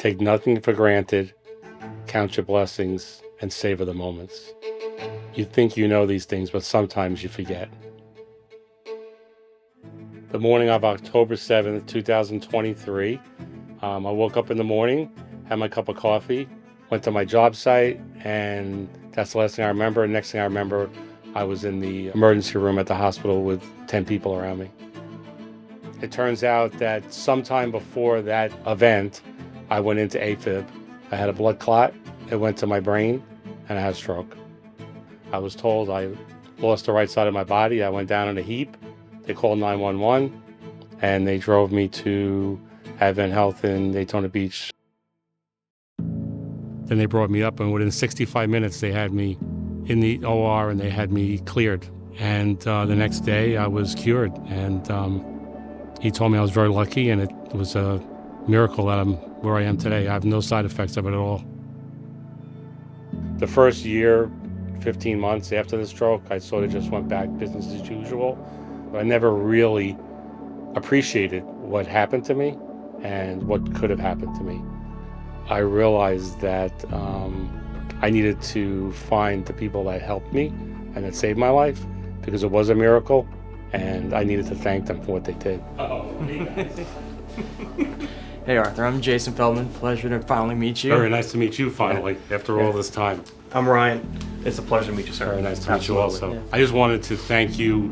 Take nothing for granted, count your blessings, and savor the moments. You think you know these things, but sometimes you forget. The morning of October 7th, 2023, I woke up in the morning, had my cup of coffee, went to my job site, and that's the last thing I remember. Next thing I remember, I was in the emergency room at the hospital with 10 people around me. It turns out that sometime before that event, I went into AFib. I had a blood clot, it went to my brain, and I had a stroke. I was told I lost the right side of my body. I went down in a heap. They called 911, and they drove me to AdventHealth in Daytona Beach. Then they brought me up, and within 65 minutes, they had me in the OR, and they had me cleared. And the next day, I was cured. And he told me I was very lucky, and it was a miracle that I'm where I am today. I have no side effects of it at all. The first year, 15 months after the stroke, I sort of just went back business as usual. I never really appreciated what happened to me and what could have happened to me. I realized that I needed to find the people that helped me and that saved my life, because it was a miracle, and I needed to thank them for what they did. Hey Arthur, I'm Jason Feldman. Pleasure to finally meet you. Very nice to meet you finally, after all this time. I'm Ryan. It's a pleasure to meet you, sir. Very nice to meet you also. Yeah. I just wanted to thank you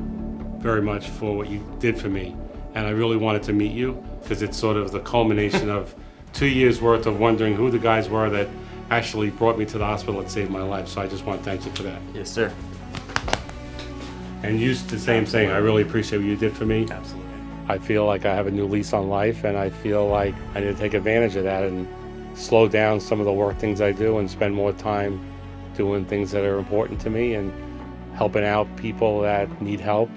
very much for what you did for me. And I really wanted to meet you because it's sort of the culmination of 2 years worth of wondering who the guys were that actually brought me to the hospital and saved my life. So I just want to thank you for that. Yes, sir. And you, the same thing. I really appreciate what you did for me. Absolutely. I feel like I have a new lease on life, and I feel like I need to take advantage of that and slow down some of the work things I do and spend more time doing things that are important to me and helping out people that need help.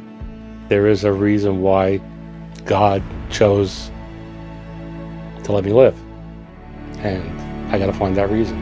There is a reason why God chose to let me live, and I got to find that reason.